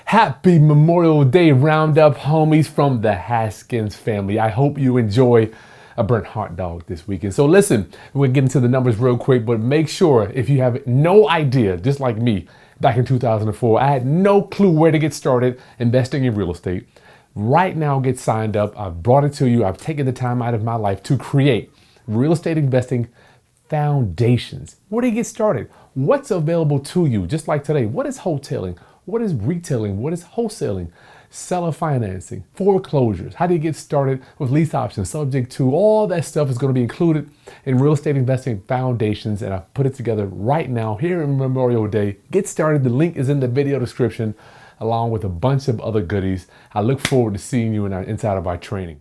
Happy Memorial Day roundup, homies, from the Haskins family. I hope you enjoy a burnt hot dog this weekend. So listen, we're getting to the numbers real quick, but make sure if you have no idea, just like me, back in 2004, I had no clue where to get started investing in real estate. Right now, get signed up. I've brought it to you. I've taken the time out of my life to create real estate investing foundations. Where do you get started? What's available to you? Just like today, what is wholetailing? What is retailing? What is wholesaling? Seller financing, foreclosures. How do you get started with lease options? Subject to all that stuff is going to be included in real estate investing foundations, and I put it together right now here in Memorial Day. Get started. The link is in the video description, along with a bunch of other goodies. I look forward to seeing you inside of our training.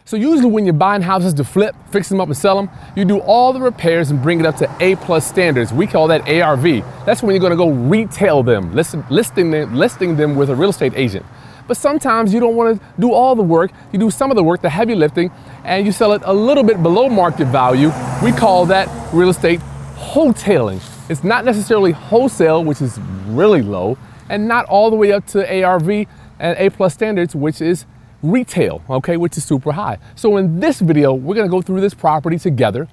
So usually when you're buying houses to flip, fix them up and sell them, you do all the repairs and bring it up to A+ standards. We call that ARV. That's when you're gonna go retail them, listing them with a real estate agent. But sometimes you don't wanna do all the work. You do some of the work, the heavy lifting, and you sell it a little bit below market value. We call that real estate wholetailing. It's not necessarily wholesale, which is really low, and not all the way up to ARV and A+ standards, which is retail, okay, which is super high. So in this video, we're gonna go through this property together.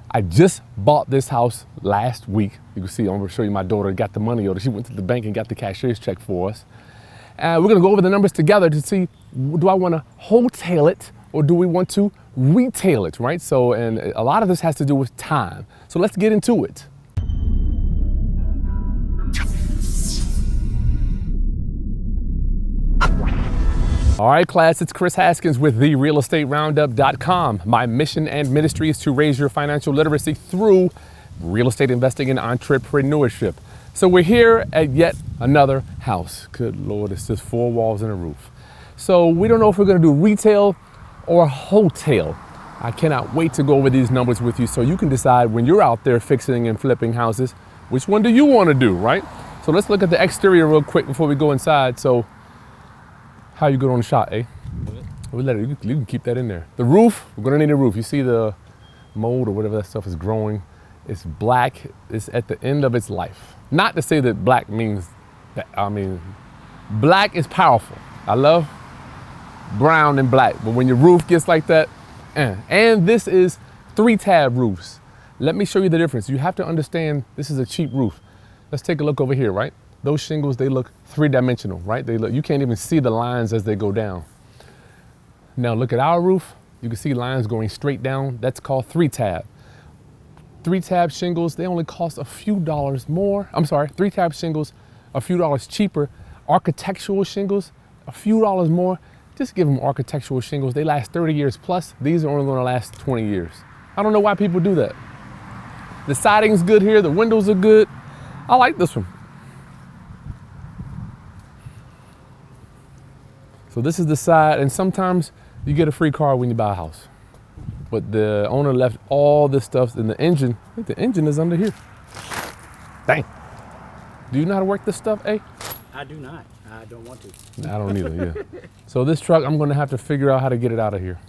I just bought this house last week. You can see, I'm gonna show you my daughter got the money order. She went to the bank and got the cashier's check for us. And we're gonna go over the numbers together to see, do I wanna wholetail it or do we want to retail it, right? So, and a lot of this has to do with time. So let's get into it. All right, class, it's Kris Haskins with therealestateroundup.com. My mission and ministry is to raise your financial literacy through real estate investing and entrepreneurship. So we're here at yet another house. Good Lord, it's just 4 walls and a roof. So we don't know if we're gonna do retail or wholetail. I cannot wait to go over these numbers with you so you can decide when you're out there fixing and flipping houses, which one do you wanna do, right? So let's look at the exterior real quick before we go inside. So how you good on the shot, eh? You can keep that in there. The roof, we're gonna need a roof. You see the mold or whatever that stuff is growing. It's black, it's at the end of its life. Not to say that black means that, black is powerful. I love brown and black, but when your roof gets like that, and this is 3-tab roofs. Let me show you the difference. You have to understand this is a cheap roof. Let's take a look over here, right? Those shingles, they look 3-dimensional, right? You can't even see the lines as they go down. Now look at our roof. You can see lines going straight down. That's called 3-tab. 3-tab shingles, they only cost a few dollars more. 3-tab shingles, a few dollars cheaper. Architectural shingles, a few dollars more. Just give them architectural shingles. They last 30 years plus. These are only gonna last 20 years. I don't know why people do that. The siding's good here. The windows are good. I like this one. So this is the side, and sometimes you get a free car when you buy a house. But the owner left all this stuff in the engine. I think the engine is under here. Dang. Do you know how to work this stuff, eh? I do not. I don't want to. I don't either, yeah. So this truck, I'm gonna have to figure out how to get it out of here.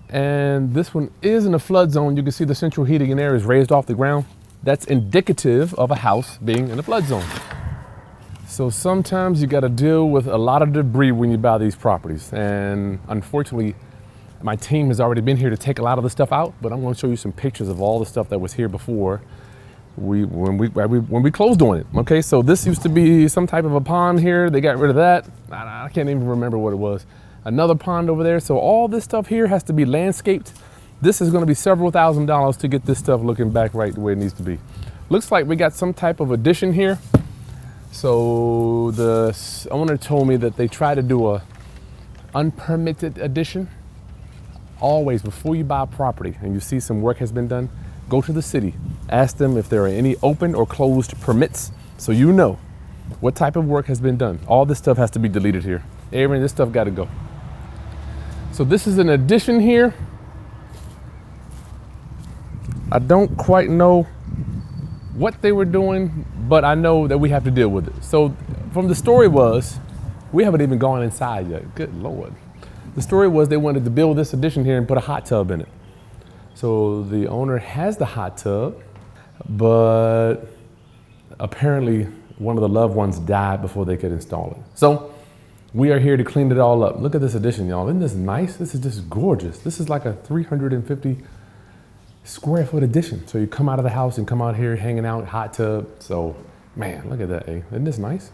And this one is in a flood zone. You can see the central heating and air is raised off the ground. That's indicative of a house being in a flood zone. So sometimes you got to deal with a lot of debris when you buy these properties. And unfortunately, my team has already been here to take a lot of the stuff out, but I'm going to show you some pictures of all the stuff that was here before when we closed on it. Okay, so this used to be some type of a pond here. They got rid of that. I can't even remember what it was. Another pond over there. So all this stuff here has to be landscaped. This is going to be several $1,000s to get this stuff looking back right the way it needs to be. Looks like we got some type of addition here. So the owner told me that they try to do a unpermitted addition. Always, before you buy a property and you see some work has been done, go to the city. Ask them if there are any open or closed permits so you know what type of work has been done. All this stuff has to be deleted here. Aaron, this stuff got to go. So this is an addition here. I don't quite know what they were doing, but I know that we have to deal with it. So from the story was, we haven't even gone inside yet. Good Lord. The story was they wanted to build this addition here and put a hot tub in it. So the owner has the hot tub, but apparently one of the loved ones died before they could install it. So we are here to clean it all up. Look at this addition, y'all. Isn't this nice? This is just gorgeous. This is like a 350 square foot addition. So you come out of the house and come out here hanging out, hot tub. So man, look at that, eh? Isn't this nice?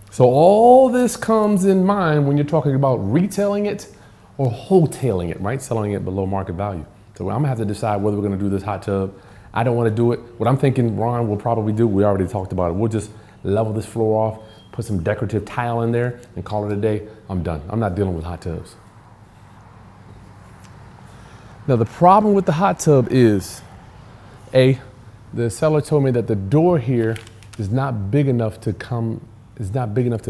So all this comes in mind when you're talking about retailing it or wholetailing it, right? Selling it below market value. So I'm gonna have to decide whether we're gonna do this hot tub. I don't wanna do it. What I'm thinking Ron will probably do, we already talked about it. We'll just level this floor off, put some decorative tile in there and call it a day. I'm done. I'm not dealing with hot tubs. Now the problem with the hot tub is, the seller told me that the door here is not big enough to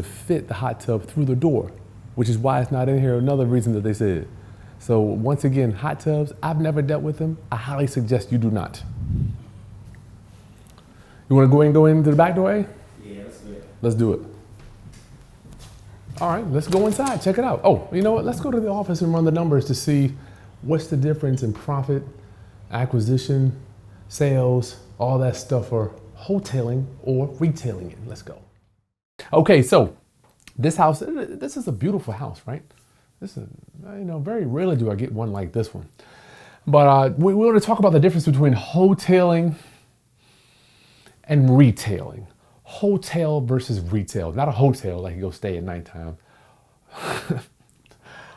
fit the hot tub through the door, which is why it's not in here. Another reason that they said. So once again, hot tubs, I've never dealt with them. I highly suggest you do not. You want to go ahead and go into the back doorway? Yeah, let's do it. Let's do it. All right, let's go inside, check it out. Oh, you know what? Let's go to the office and run the numbers to see what's the difference in profit, acquisition, sales, all that stuff for wholetailing or retailing it. Let's go. Okay, so this house, this is a beautiful house, right? This is, very rarely do I get one like this one. But we want to talk about the difference between wholetailing and retailing. Wholetail versus retail. Not a hotel like you go stay at nighttime.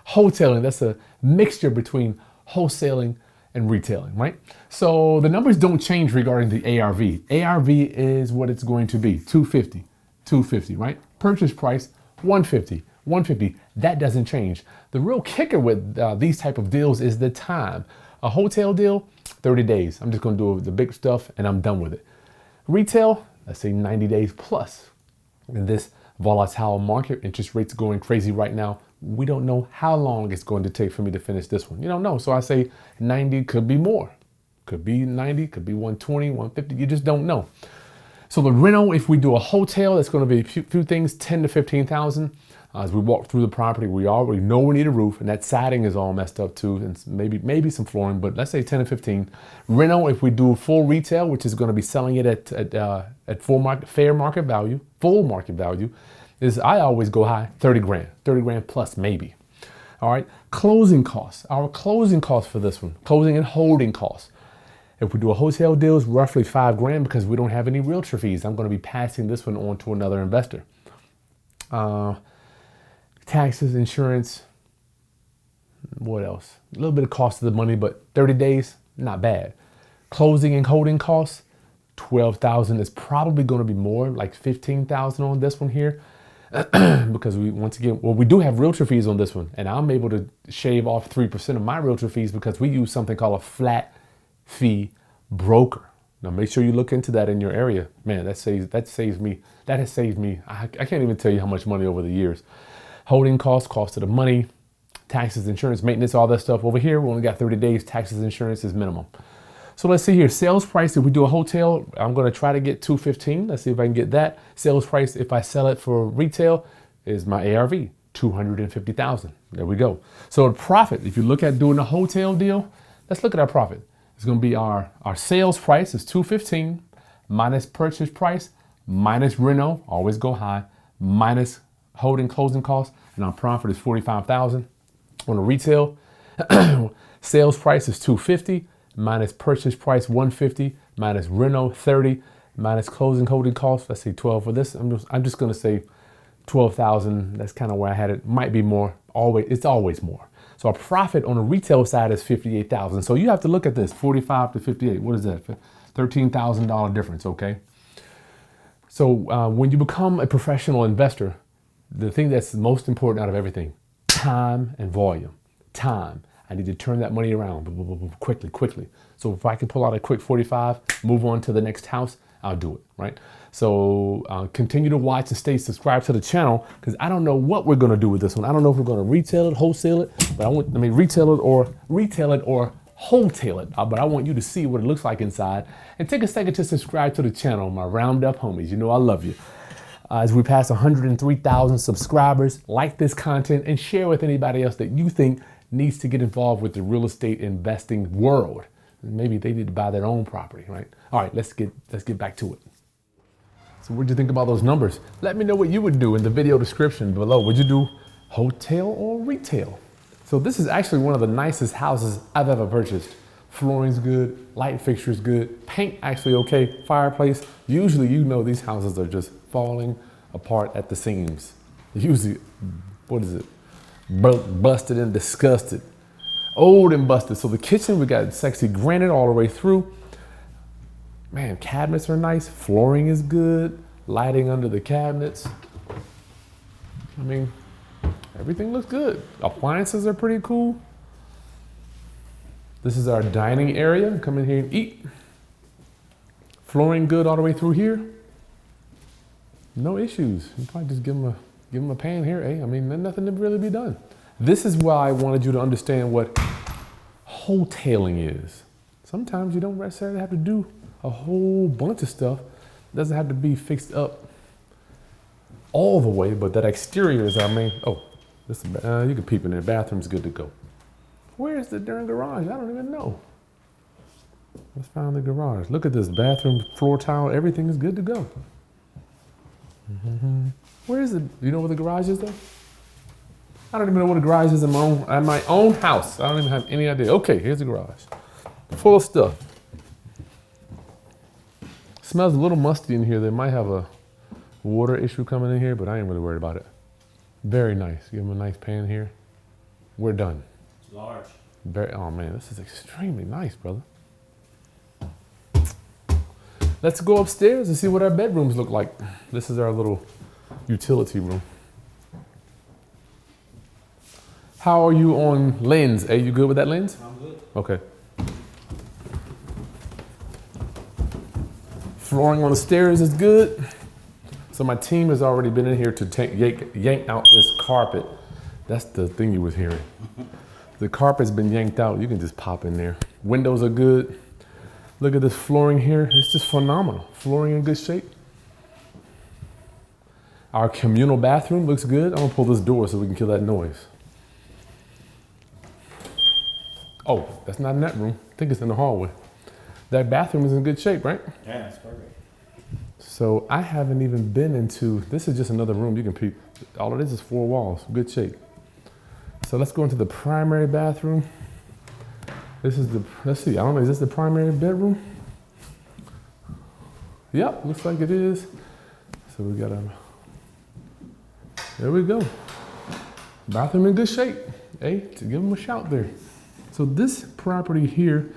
Wholetailing, that's a mixture between wholesaling and retailing, right? So the numbers don't change regarding the ARV. ARV is what it's going to be, 250, right? Purchase price, 150. That doesn't change. The real kicker with these type of deals is the time. A wholesale deal, 30 days. I'm just gonna do the big stuff and I'm done with it. Retail, let's say 90 days plus. In this volatile market, interest rates going crazy right now. We don't know how long it's going to take for me to finish this one. You don't know. So I say 90, could be more. Could be 90, could be 120, 150. You just don't know. So the reno, if we do a wholetail, it's going to be a few things, 10 to 15,000. As we walk through the property, we already know we need a roof, and that siding is all messed up too, and maybe some flooring, but let's say 10 to 15. Reno, if we do full retail, which is going to be selling it at full market value, is I always go high, 30 grand plus maybe. All right, closing costs. Our closing costs for this one, closing and holding costs. If we do a wholesale deal, it's roughly 5 grand because we don't have any realtor fees. I'm going to be passing this one on to another investor. Taxes, insurance, what else? A little bit of cost of the money, but 30 days, not bad. Closing and holding costs, 12,000 is probably going to be more, like 15,000 on this one here. Because we do have realtor fees on this one, and I'm able to shave off 3% of my realtor fees because we use something called a flat fee broker. Now make sure you look into that in your area. Man, that has saved me. I can't even tell you how much money over the years. Holding costs, cost of the money, taxes, insurance, maintenance, all that stuff. Over here, we only got 30 days. Taxes, insurance is minimum. So let's see here. Sales price, if we do a hotel, I'm going to try to get 215. Let's see if I can get that. Sales price, if I sell it for retail, is my ARV, 250,000. There we go. So the profit, if you look at doing a hotel deal, let's look at our profit. It's going to be our sales price is 215 minus purchase price minus reno, always go high, minus holding closing costs, and our profit is 45,000. On a retail, sales price is 250 minus purchase price 150 minus reno 30 minus closing holding costs. Let's say 12 for this. I'm just going to say 12,000. That's kind of where I had it. Might be more. It's always more. So our profit on the retail side is 58,000. So you have to look at this 45 to 58. What is that? $13,000 difference. Okay. So when you become a professional investor, the thing that's most important out of everything, time and volume. Time. I need to turn that money around quickly. So if I can pull out a quick 45, move on to the next house, I'll do it, right? So continue to watch and stay subscribed to the channel because I don't know what we're going to do with this one. I don't know if we're going to retail it, wholesale it, but retail it or wholetail it. But I want you to see what it looks like inside and take a second to subscribe to the channel, my roundup homies. You know I love you. As we pass 103,000 subscribers, like this content and share with anybody else that you think needs to get involved with the real estate investing world. Maybe they need to buy their own property, right? All right, let's get back to it. So what'd you think about those numbers? Let me know what you would do in the video description below. Would you do wholetail or retail? So this is actually one of the nicest houses I've ever purchased. Flooring's good, light fixture's good, paint actually okay, fireplace. Usually you know these houses are just falling apart at the seams. Usually, what is it? Busted and disgusted. Old and busted. So the kitchen, we got sexy granite all the way through. Man, cabinets are nice, flooring is good, lighting under the cabinets. I mean, everything looks good. Appliances are pretty cool. This is our dining area. Come in here and eat. Flooring good all the way through here. No issues. You probably just give them a pan here, eh? I mean, there's nothing to really be done. This is why I wanted you to understand what wholetailing is. Sometimes you don't necessarily have to do a whole bunch of stuff. It doesn't have to be fixed up all the way, but that exterior is our main. Oh, this is, you can peep in there. Bathroom's good to go. Where's the darn garage? I don't even know. Let's find the garage. Look at this bathroom floor tile. Everything is good to go. Where is it? You know where the garage is though? I don't even know what a garage is in my own house. I don't even have any idea. Okay, here's the garage. Full of stuff. Smells a little musty in here. They might have a water issue coming in here, but I ain't really worried about it. Very nice. Give them a nice pan here. We're done. It's large. Oh man, this is extremely nice, brother. Let's go upstairs and see what our bedrooms look like. This is our little utility room. How are you on lens? Are you good with that lens? I'm good. Okay. Flooring on the stairs is good. So my team has already been in here to yank out this carpet. That's the thing you was hearing. The carpet's been yanked out. You can just pop in there. Windows are good. Look at this flooring here. It's just phenomenal. Flooring in good shape. Our communal bathroom looks good. I'm gonna pull this door so we can kill that noise. Oh, that's not in that room. I think it's in the hallway. That bathroom is in good shape, right? Yeah, it's perfect. So I haven't even been into, this is just another room you can peep. All it is 4 walls, good shape. So let's go into the primary bathroom. This is the, let's see, I don't know, is this the primary bedroom? Yep, looks like it is. So we got there we go. Bathroom in good shape. Hey, to give them a shout there. So this property here,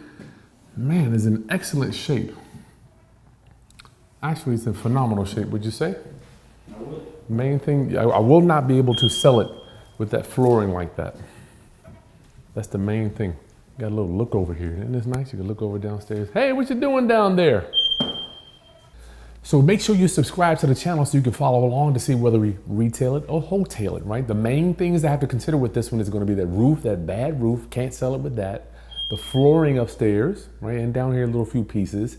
man, is in excellent shape. Actually, it's in phenomenal shape, would you say? I would. Main thing, I will not be able to sell it with that flooring like that. That's the main thing. Got a little look over here. Isn't this nice? You can look over downstairs. Hey, what you doing down there? So make sure you subscribe to the channel so you can follow along to see whether we retail it or wholetail it, right? The main things I have to consider with this one is going to be that roof, that bad roof. Can't sell it with that. The flooring upstairs, right? And down here, a little few pieces.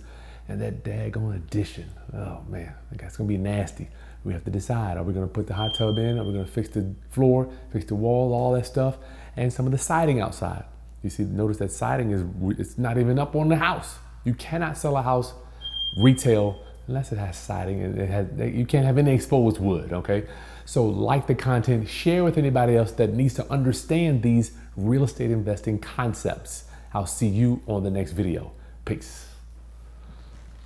And that daggone addition. Oh man, that's going to be nasty. We have to decide, are we going to put the hot tub in? Are we going to fix the floor, fix the wall, all that stuff? And some of the siding outside. You see, notice that siding it's not even up on the house. You cannot sell a house retail unless it has siding and you can't have any exposed wood, okay? So like the content, share with anybody else that needs to understand these real estate investing concepts. I'll see you on the next video. Peace.